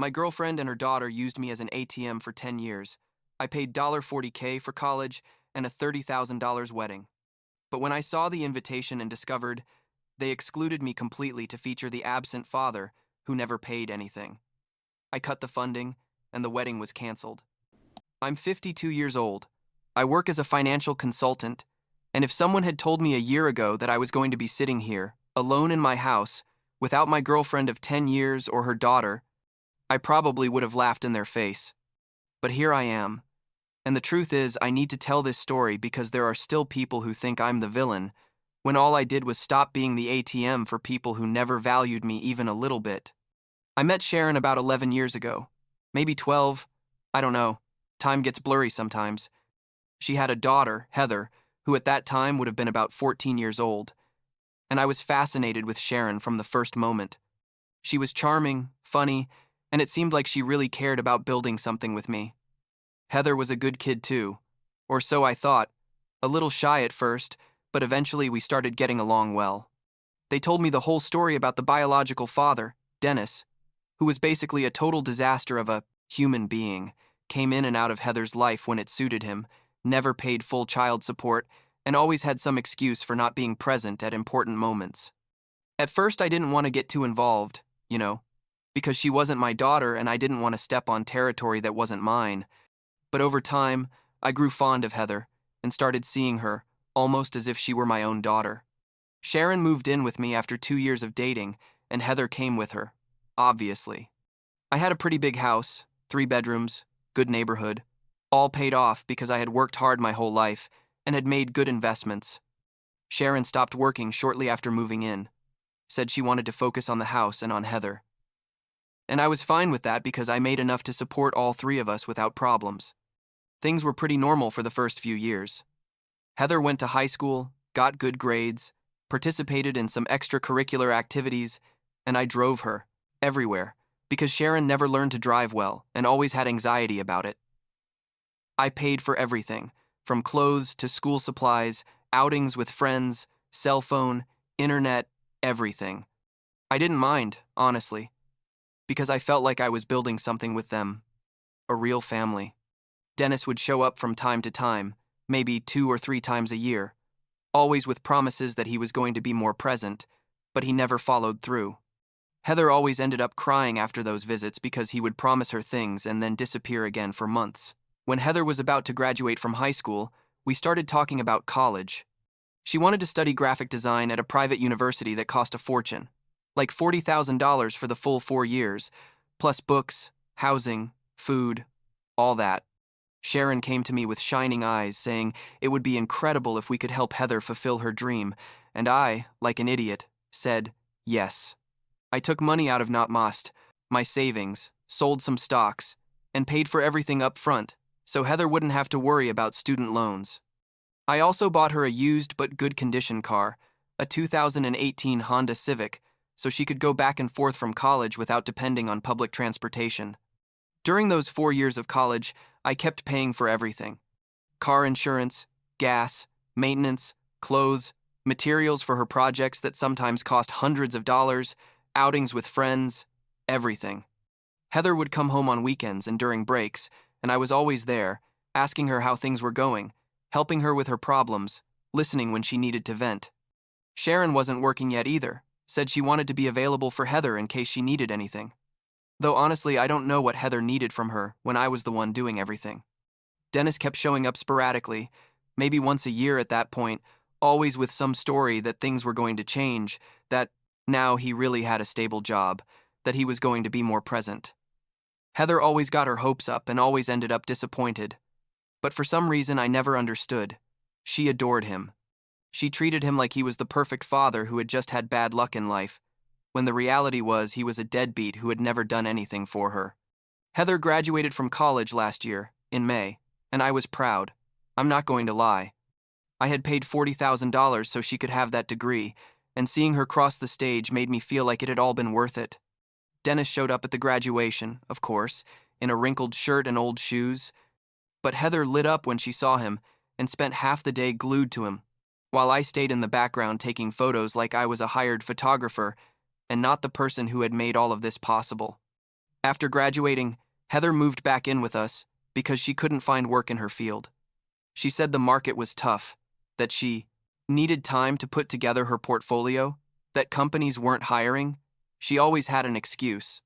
My girlfriend and her daughter used me as an ATM for 10 years. I paid $40K for college and a $30,000 wedding. But when I saw the invitation and discovered they excluded me completely to feature the absent father who never paid anything, I cut the funding and the wedding was canceled. I'm 52 years old. I work as a financial consultant, and if someone had told me a year ago that I was going to be sitting here, alone in my house, without my girlfriend of 10 years or her daughter, I probably would have laughed in their face. But here I am. And the truth is, I need to tell this story because there are still people who think I'm the villain, when all I did was stop being the ATM for people who never valued me even a little bit. I met Sharon about 11 years ago. Maybe 12. I don't know. Time gets blurry sometimes. She had a daughter, Heather, who at that time would have been about 14 years old. And I was fascinated with Sharon from the first moment. She was charming, funny, and it seemed like she really cared about building something with me. Heather was a good kid too, or so I thought, a little shy at first, but eventually we started getting along well. They told me the whole story about the biological father, Dennis, who was basically a total disaster of a human being, came in and out of Heather's life when it suited him, never paid full child support, and always had some excuse for not being present at important moments. At first I didn't want to get too involved, because she wasn't my daughter and I didn't want to step on territory that wasn't mine. But over time, I grew fond of Heather and started seeing her almost as if she were my own daughter. Sharon moved in with me after 2 years of dating, and Heather came with her, obviously. I had a pretty big house, 3 bedrooms, good neighborhood, all paid off because I had worked hard my whole life and had made good investments. Sharon stopped working shortly after moving in, said she wanted to focus on the house and on Heather. And I was fine with that because I made enough to support all 3 of us without problems. Things were pretty normal for the first few years. Heather went to high school, got good grades, participated in some extracurricular activities, and I drove her everywhere because Sharon never learned to drive well and always had anxiety about it. I paid for everything, from clothes to school supplies, outings with friends, cell phone, internet, everything. I didn't mind, honestly, because I felt like I was building something with them, a real family. Dennis would show up from time to time, maybe 2 or 3 times a year, always with promises that he was going to be more present, but he never followed through. Heather always ended up crying after those visits because he would promise her things and then disappear again for months. When Heather was about to graduate from high school, we started talking about college. She wanted to study graphic design at a private university that cost a fortune, like $40,000 for the full 4 years, plus books, housing, food, all that. Sharon came to me with shining eyes, saying it would be incredible if we could help Heather fulfill her dream, and I, like an idiot, said yes. I took money out of Not Must, my savings, sold some stocks, and paid for everything up front, so Heather wouldn't have to worry about student loans. I also bought her a used but good condition car, a 2018 Honda Civic, so she could go back and forth from college without depending on public transportation. During those 4 years of college, I kept paying for everything. Car insurance, gas, maintenance, clothes, materials for her projects that sometimes cost hundreds of dollars, outings with friends, everything. Heather would come home on weekends and during breaks, and I was always there, asking her how things were going, helping her with her problems, listening when she needed to vent. Sharon wasn't working yet either, said she wanted to be available for Heather in case she needed anything. Though honestly, I don't know what Heather needed from her when I was the one doing everything. Dennis kept showing up sporadically, maybe once a year at that point, always with some story that things were going to change, that now he really had a stable job, that he was going to be more present. Heather always got her hopes up and always ended up disappointed. But for some reason I never understood. She adored him. She treated him like he was the perfect father who had just had bad luck in life, when the reality was he was a deadbeat who had never done anything for her. Heather graduated from college last year, in May, and I was proud. I'm not going to lie. I had paid $40,000 so she could have that degree, and seeing her cross the stage made me feel like it had all been worth it. Dennis showed up at the graduation, of course, in a wrinkled shirt and old shoes, but Heather lit up when she saw him and spent half the day glued to him, while I stayed in the background taking photos like I was a hired photographer and not the person who had made all of this possible. After graduating, Heather moved back in with us because she couldn't find work in her field. She said the market was tough, that she needed time to put together her portfolio, that companies weren't hiring. She always had an excuse.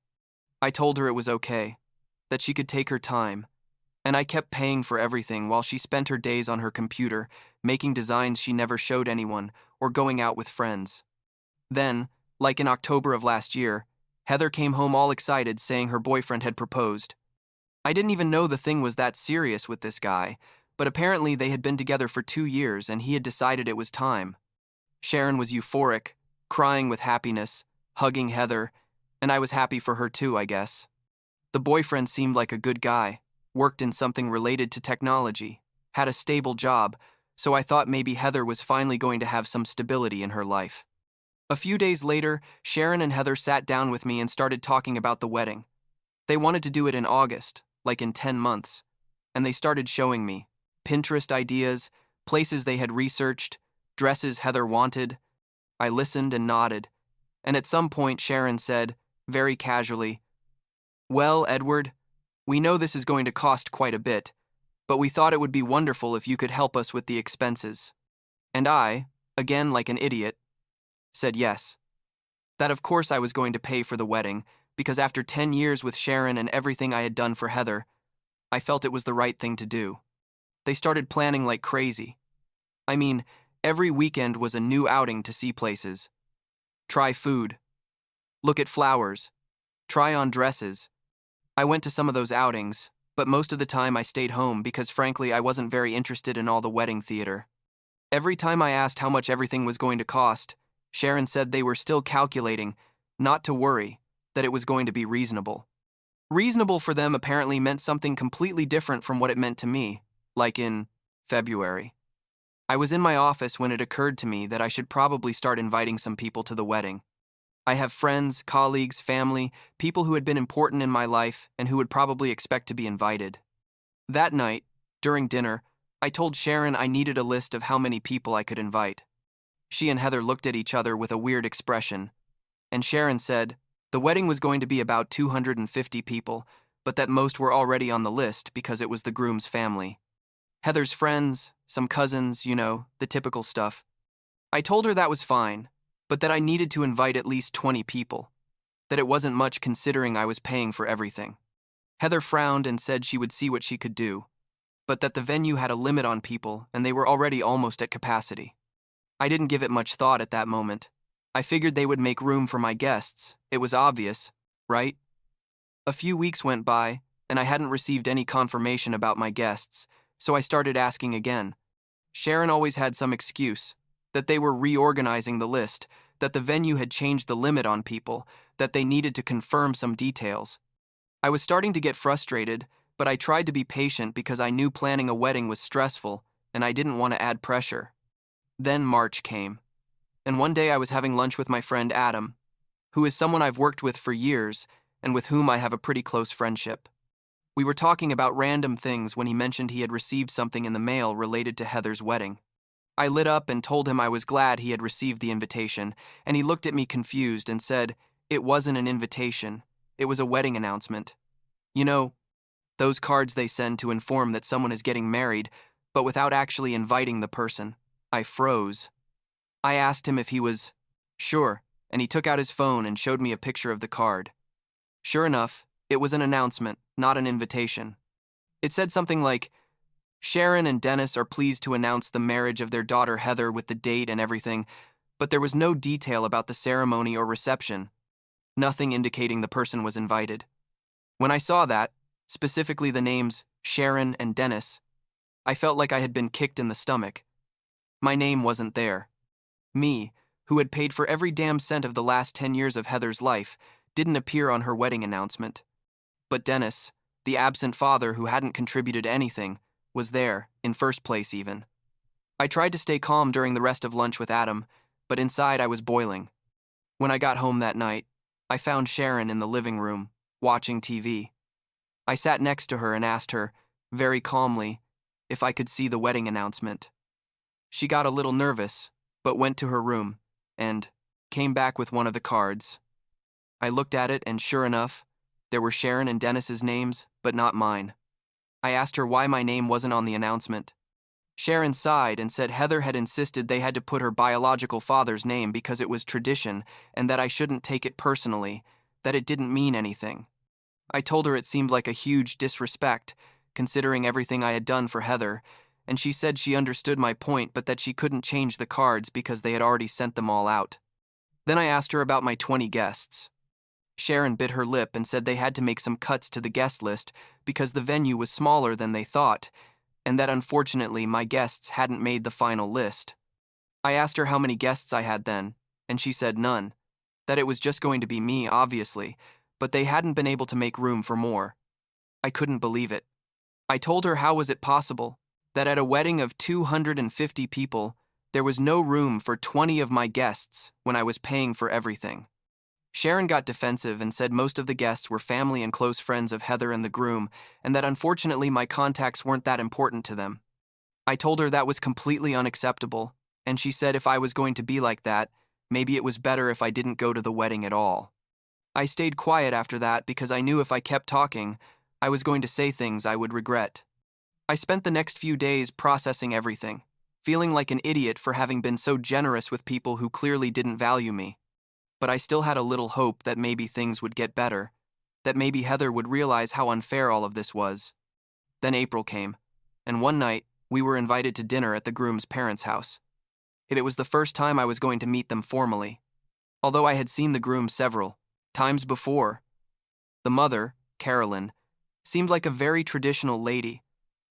I told her it was okay, that she could take her time, and I kept paying for everything while she spent her days on her computer, making designs she never showed anyone or going out with friends. Then, like in October of last year, Heather came home all excited saying her boyfriend had proposed. I didn't even know the thing was that serious with this guy, but apparently they had been together for 2 years and he had decided it was time. Sharon was euphoric, crying with happiness, hugging Heather, and I was happy for her too, I guess. The boyfriend seemed like a good guy, worked in something related to technology, had a stable job, so I thought maybe Heather was finally going to have some stability in her life. A few days later, Sharon and Heather sat down with me and started talking about the wedding. They wanted to do it in August, like in 10 months, and they started showing me Pinterest ideas, places they had researched, dresses Heather wanted. I listened and nodded, and at some point Sharon said, very casually, "Well, Edward, we know this is going to cost quite a bit, but we thought it would be wonderful if you could help us with the expenses." And I, again like an idiot, said yes. That of course I was going to pay for the wedding, because after 10 years with Sharon and everything I had done for Heather, I felt it was the right thing to do. They started planning like crazy. I mean, every weekend was a new outing to see places. Try food. Look at flowers. Try on dresses. I went to some of those outings, but most of the time I stayed home because frankly I wasn't very interested in all the wedding theater. Every time I asked how much everything was going to cost, Sharon said they were still calculating, not to worry, that it was going to be reasonable. Reasonable for them apparently meant something completely different from what it meant to me, like in February. I was in my office when it occurred to me that I should probably start inviting some people to the wedding. I have friends, colleagues, family, people who had been important in my life and who would probably expect to be invited. That night, during dinner, I told Sharon I needed a list of how many people I could invite. She and Heather looked at each other with a weird expression, and Sharon said the wedding was going to be about 250 people, but that most were already on the list because it was the groom's family. Heather's friends, some cousins, the typical stuff. I told her that was fine, but that I needed to invite at least 20 people, that it wasn't much considering I was paying for everything. Heather frowned and said she would see what she could do, but that the venue had a limit on people and they were already almost at capacity. I didn't give it much thought at that moment. I figured they would make room for my guests. It was obvious, right? A few weeks went by, and I hadn't received any confirmation about my guests, so I started asking again. Sharon always had some excuse, that they were reorganizing the list, that the venue had changed the limit on people, that they needed to confirm some details. I was starting to get frustrated, but I tried to be patient because I knew planning a wedding was stressful, and I didn't want to add pressure. Then March came, and one day I was having lunch with my friend Adam, who is someone I've worked with for years and with whom I have a pretty close friendship. We were talking about random things when he mentioned he had received something in the mail related to Heather's wedding. I lit up and told him I was glad he had received the invitation, and he looked at me confused and said, "It wasn't an invitation, it was a wedding announcement. You know, those cards they send to inform that someone is getting married, but without actually inviting the person." I froze. I asked him if he was sure, and he took out his phone and showed me a picture of the card. Sure enough, it was an announcement, not an invitation. It said something like, "Sharon and Dennis are pleased to announce the marriage of their daughter Heather with the date and everything," but there was no detail about the ceremony or reception, nothing indicating the person was invited. When I saw that, specifically the names Sharon and Dennis, I felt like I had been kicked in the stomach. My name wasn't there. Me, who had paid for every damn cent of the last 10 years of Heather's life, didn't appear on her wedding announcement. But Dennis, the absent father who hadn't contributed anything, was there, in first place even. I tried to stay calm during the rest of lunch with Adam, but inside I was boiling. When I got home that night, I found Sharon in the living room, watching TV. I sat next to her and asked her, very calmly, if I could see the wedding announcement. She got a little nervous, but went to her room and came back with one of the cards. I looked at it and sure enough, There were Sharon and Dennis's names, but not mine. I asked her why my name wasn't on the announcement. Sharon sighed and said Heather had insisted they had to put her biological father's name because it was tradition and that I shouldn't take it personally, that it didn't mean anything. I told her it seemed like a huge disrespect, considering everything I had done for Heather, and she said she understood my point but that she couldn't change the cards because they had already sent them all out. Then I asked her about my 20 guests. Sharon bit her lip and said they had to make some cuts to the guest list because the venue was smaller than they thought, and that unfortunately my guests hadn't made the final list. I asked her how many guests I had then, and she said none, that it was just going to be me, obviously, but they hadn't been able to make room for more. I couldn't believe it. I told her how was it possible that at a wedding of 250 people, there was no room for 20 of my guests when I was paying for everything. Sharon got defensive and said most of the guests were family and close friends of Heather and the groom, and that unfortunately my contacts weren't that important to them. I told her that was completely unacceptable, and she said if I was going to be like that, maybe it was better if I didn't go to the wedding at all. I stayed quiet after that because I knew if I kept talking, I was going to say things I would regret. I spent the next few days processing everything, feeling like an idiot for having been so generous with people who clearly didn't value me. But I still had a little hope that maybe things would get better, that maybe Heather would realize how unfair all of this was. Then April came, and one night we were invited to dinner at the groom's parents' house. It was the first time I was going to meet them formally, although I had seen the groom several times before. The mother, Carolyn, seemed like a very traditional lady,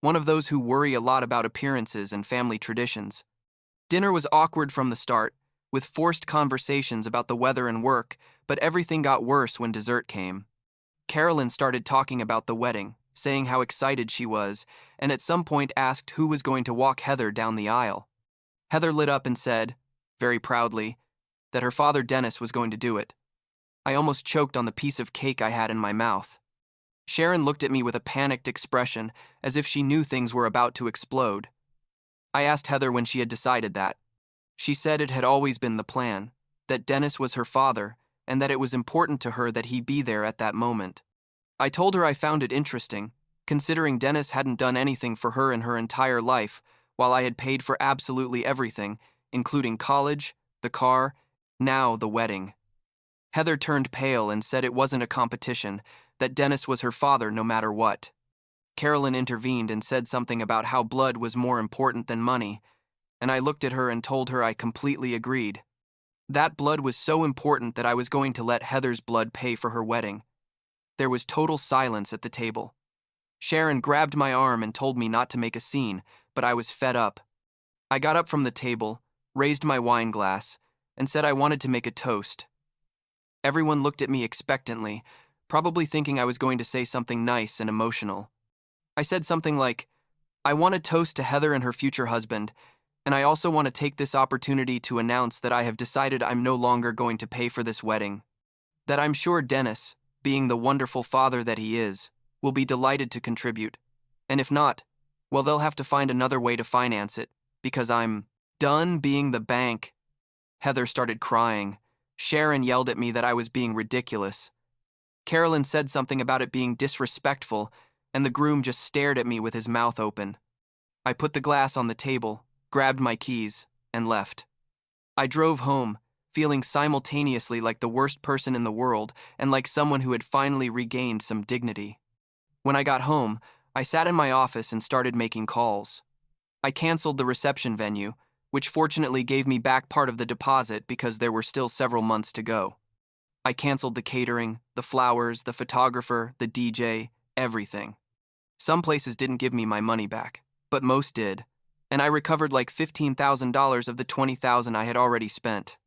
one of those who worry a lot about appearances and family traditions. Dinner was awkward from the start, with forced conversations about the weather and work, but everything got worse when dessert came. Carolyn started talking about the wedding, saying how excited she was, and at some point asked who was going to walk Heather down the aisle. Heather lit up and said, very proudly, that her father Dennis was going to do it. I almost choked on the piece of cake I had in my mouth. Sharon looked at me with a panicked expression, as if she knew things were about to explode. I asked Heather when she had decided that. She said it had always been the plan, that Dennis was her father, and that it was important to her that he be there at that moment. I told her I found it interesting, considering Dennis hadn't done anything for her in her entire life, while I had paid for absolutely everything, including college, the car, now the wedding. Heather turned pale and said it wasn't a competition, that Dennis was her father no matter what. Carolyn intervened and said something about how blood was more important than money, and I looked at her and told her I completely agreed. That blood was so important that I was going to let Heather's blood pay for her wedding. There was total silence at the table. Sharon grabbed my arm and told me not to make a scene, but I was fed up. I got up from the table, raised my wine glass, and said I wanted to make a toast. Everyone looked at me expectantly, probably thinking I was going to say something nice and emotional. I said something like, I want to toast to Heather and her future husband, and I also want to take this opportunity to announce that I have decided I'm no longer going to pay for this wedding. That I'm sure Dennis, being the wonderful father that he is, will be delighted to contribute. And if not, well, they'll have to find another way to finance it, because I'm done being the bank. Heather started crying. Sharon yelled at me that I was being ridiculous. Carolyn said something about it being disrespectful, and the groom just stared at me with his mouth open. I put the glass on the table, grabbed my keys, and left. I drove home, feeling simultaneously like the worst person in the world and like someone who had finally regained some dignity. When I got home, I sat in my office and started making calls. I canceled the reception venue, which fortunately gave me back part of the deposit because there were still several months to go. I canceled the catering, the flowers, the photographer, the DJ, everything. Some places didn't give me my money back, but most did, and I recovered like $15,000 of the $20,000 I had already spent.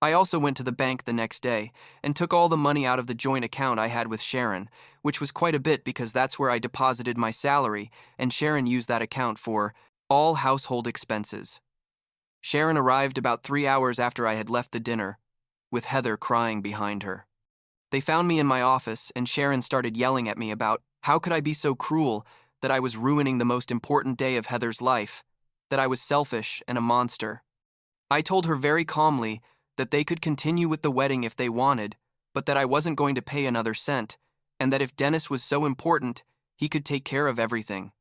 I also went to the bank the next day and took all the money out of the joint account I had with Sharon, which was quite a bit because that's where I deposited my salary, and Sharon used that account for all household expenses. Sharon arrived about 3 hours after I had left the dinner, with Heather crying behind her. They found me in my office, and Sharon started yelling at me about how could I be so cruel, that I was ruining the most important day of Heather's life, that I was selfish and a monster. I told her very calmly that they could continue with the wedding if they wanted, but that I wasn't going to pay another cent, and that if Dennis was so important, he could take care of everything.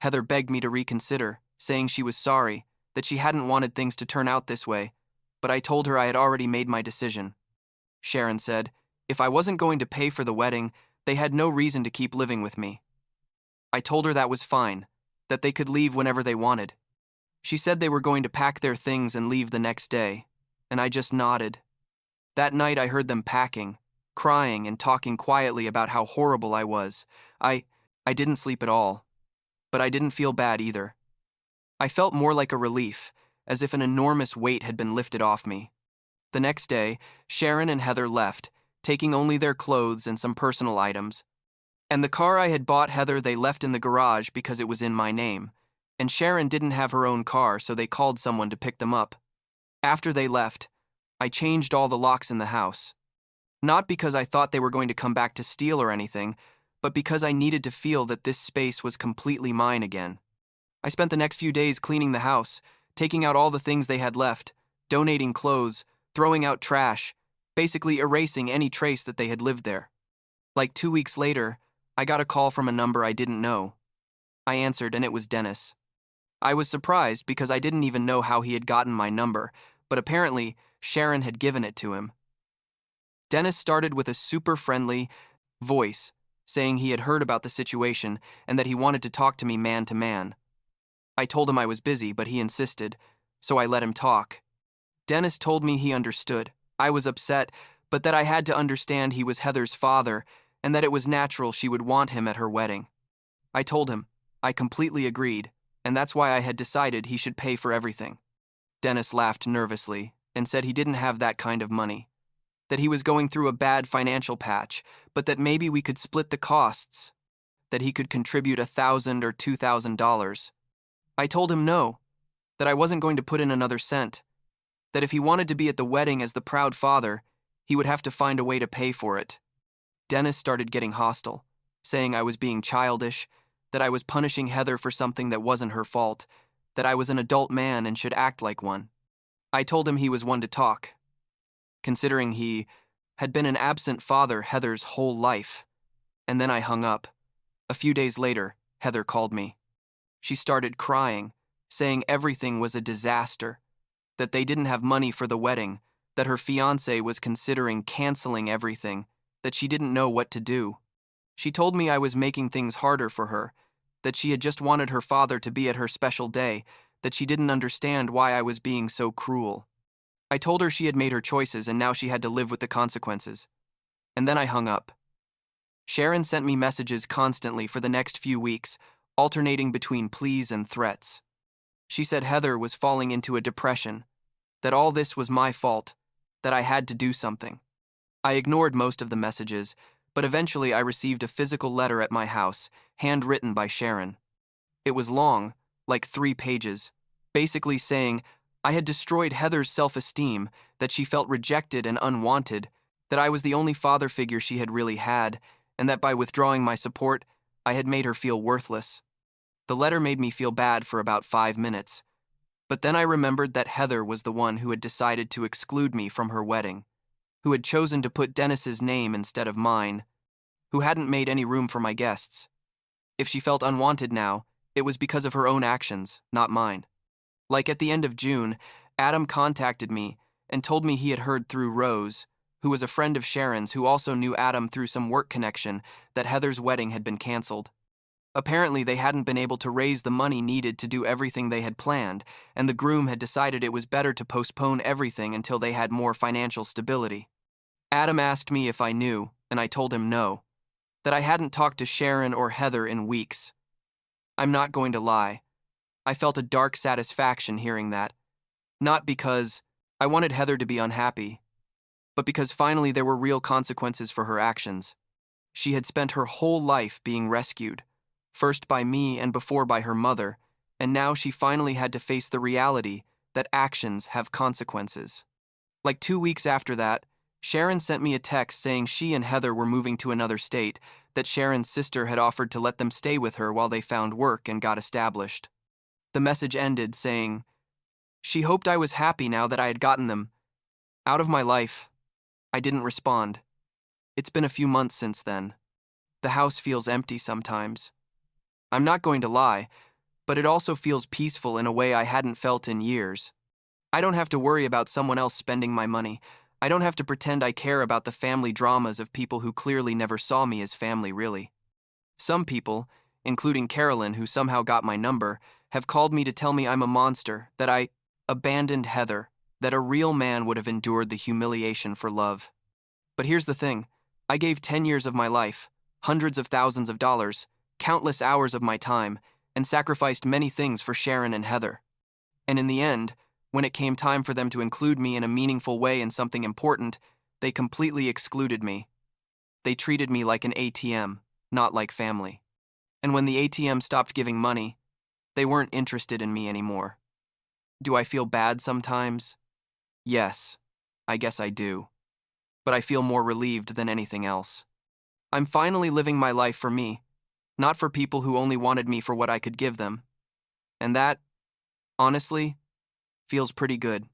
Heather begged me to reconsider, saying she was sorry, that she hadn't wanted things to turn out this way, but I told her I had already made my decision. Sharon said, if I wasn't going to pay for the wedding, they had no reason to keep living with me. I told her that was fine, that they could leave whenever they wanted. She said they were going to pack their things and leave the next day, and I just nodded. That night I heard them packing, crying and talking quietly about how horrible I was. I didn't sleep at all, but I didn't feel bad either. I felt more like a relief, as if an enormous weight had been lifted off me. The next day, Sharon and Heather left, taking only their clothes and some personal items. And the car I had bought Heather they left in the garage because it was in my name, and Sharon didn't have her own car, so they called someone to pick them up. After they left, I changed all the locks in the house. Not because I thought they were going to come back to steal or anything, but because I needed to feel that this space was completely mine again. I spent the next few days cleaning the house, taking out all the things they had left, donating clothes, throwing out trash, basically erasing any trace that they had lived there. Like 2 weeks later, I got a call from a number I didn't know. I answered, and it was Dennis. I was surprised because I didn't even know how he had gotten my number, but apparently Sharon had given it to him. Dennis started with a super friendly voice, saying he had heard about the situation and that he wanted to talk to me man to man. I told him I was busy, but he insisted, so I let him talk. Dennis told me he understood. I was upset, but that I had to understand he was Heather's father and that it was natural she would want him at her wedding. I told him I completely agreed, and that's why I had decided he should pay for everything. Dennis laughed nervously and said he didn't have that kind of money, that he was going through a bad financial patch, but that maybe we could split the costs, that he could contribute $1,000 or $2,000. I told him no, that I wasn't going to put in another cent, that if he wanted to be at the wedding as the proud father, he would have to find a way to pay for it. Dennis started getting hostile, saying I was being childish, that I was punishing Heather for something that wasn't her fault, that I was an adult man and should act like one. I told him he was one to talk, considering he had been an absent father Heather's whole life. And then I hung up. A few days later, Heather called me. She started crying, saying everything was a disaster, that they didn't have money for the wedding, that her fiancé was considering canceling everything, that she didn't know what to do. She told me I was making things harder for her, that she had just wanted her father to be at her special day, that she didn't understand why I was being so cruel. I told her she had made her choices and now she had to live with the consequences. And then I hung up. Sharon sent me messages constantly for the next few weeks, alternating between pleas and threats. She said Heather was falling into a depression, that all this was my fault, that I had to do something. I ignored most of the messages, but eventually I received a physical letter at my house, handwritten by Sharon. It was long, like 3 pages, basically saying I had destroyed Heather's self-esteem, that she felt rejected and unwanted, that I was the only father figure she had really had, and that by withdrawing my support, I had made her feel worthless. The letter made me feel bad for about 5 minutes, but then I remembered that Heather was the one who had decided to exclude me from her wedding, who had chosen to put Dennis's name instead of mine, who hadn't made any room for my guests. If she felt unwanted now, it was because of her own actions, not mine. Like at the end of June, Adam contacted me and told me he had heard through Rose, who was a friend of Sharon's who also knew Adam through some work connection, that Heather's wedding had been canceled. Apparently, they hadn't been able to raise the money needed to do everything they had planned, and the groom had decided it was better to postpone everything until they had more financial stability. Adam asked me if I knew, and I told him no, that I hadn't talked to Sharon or Heather in weeks. I'm not going to lie. I felt a dark satisfaction hearing that, not because I wanted Heather to be unhappy, but because finally there were real consequences for her actions. She had spent her whole life being rescued, first by me and before by her mother, and now she finally had to face the reality that actions have consequences. Like 2 weeks after that, Sharon sent me a text saying she and Heather were moving to another state, that Sharon's sister had offered to let them stay with her while they found work and got established. The message ended saying, she hoped I was happy now that I had gotten them out of my life. I didn't respond. It's been a few months since then. the house feels empty sometimes. I'm not going to lie, but it also feels peaceful in a way I hadn't felt in years. I don't have to worry about someone else spending my money. I don't have to pretend I care about the family dramas of people who clearly never saw me as family, really. Some people, including Carolyn, who somehow got my number, have called me to tell me I'm a monster, that I abandoned Heather, that a real man would have endured the humiliation for love. But here's the thing. I gave 10 years of my life, hundreds of thousands of dollars, countless hours of my time, and sacrificed many things for Sharon and Heather. And in the end, when it came time for them to include me in a meaningful way in something important, they completely excluded me. They treated me like an ATM, not like family. And when the ATM stopped giving money, they weren't interested in me anymore. Do I feel bad sometimes? Yes, I guess I do. But I feel more relieved than anything else. I'm finally living my life for me, not for people who only wanted me for what I could give them. And that, honestly, feels pretty good.